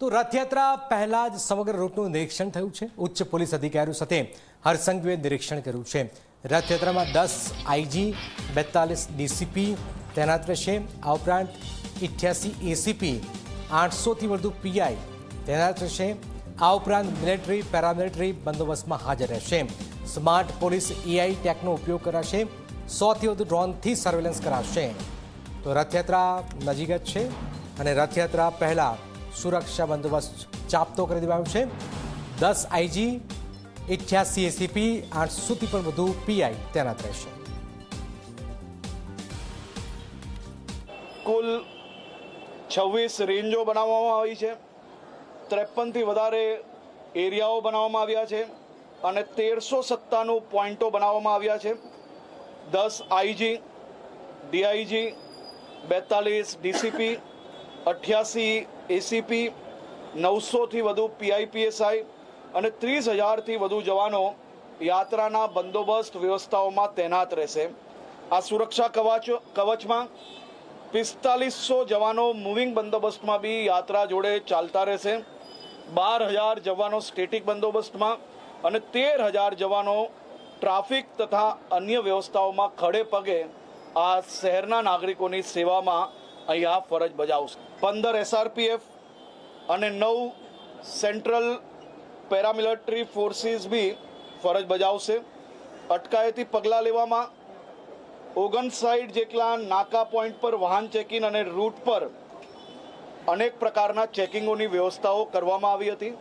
તો રથયાત્રા પહેલા જ સમગ્ર રૂટનું નિરીક્ષણ થયું છે। ઉચ્ચ પોલીસ અધિકારીઓ સાથે હરસંઘવીએ નિરીક્ષણ કર્યું છે। રથયાત્રામાં 10 આઈજી 42 ડીસીપી તૈનાત રહેશે। આ ઉપરાંત 88 એસીપી 800થી વધુ પીઆઈ તૈનાત રહેશે। આ ઉપરાંત મિલિટરી પેરામિલિટરી બંદોબસ્તમાં હાજર રહેશે। સ્માર્ટ પોલીસ એઆઈ ટેકનો ઉપયોગ કરાશે। 100થી વધુ ડ્રોનથી સર્વેલન્સ કરાશે। તો રથયાત્રા નજીક જ છે અને રથયાત્રા પહેલા સુરક્ષા બંદોબસ્ત ચાપતો કરી દેવામાં છે। 10 આઈજી 88 એસીપી 800થી પણ વધુ પીઆઈ તૈનાત રહેશે। કુલ 26 રેન્જો બનાવવામાં આવી છે। 53થી વધારે એરિયાઓ બનાવવામાં આવ્યા છે અને 1397 પોઈન્ટો બનાવવામાં આવ્યા છે। 10 આઈજી ડીઆઈજી 42 ડીસીપી 88 એસીપી 900થી વધુ પીઆઈપીએસઆઈ અને 30,000થી વધુ જવાનો યાત્રાના બંદોબસ્ત વ્યવસ્થાઓમાં તૈનાત રહેશે। આ સુરક્ષા કવચમાં 4500 જવાનો મૂવિંગ બંદોબસ્તમાં બી યાત્રા જોડે ચાલતા રહેશે। 12,000 જવાનો સ્ટેટિક બંદોબસ્તમાં અને 13,000 જવાનો ટ્રાફિક તથા અન્ય વ્યવસ્થાઓમાં ખડે પગે આ શહેરના નાગરિકોની સેવામાં અહીંયા ફરજ બજાવશે। 15 એસઆરપીએફ અને 9 સેન્ટ્રલ પેરામિલિટરી ફોર્સિસ બી ફરજ બજાવશે। અટકાયતી પગલાં લેવામાં 59 જેટલા નાકા પોઈન્ટ પર વાહન ચેકિંગ અને રૂટ પર અનેક પ્રકારના ચેકિંગોની વ્યવસ્થાઓ કરવામાં આવી હતી।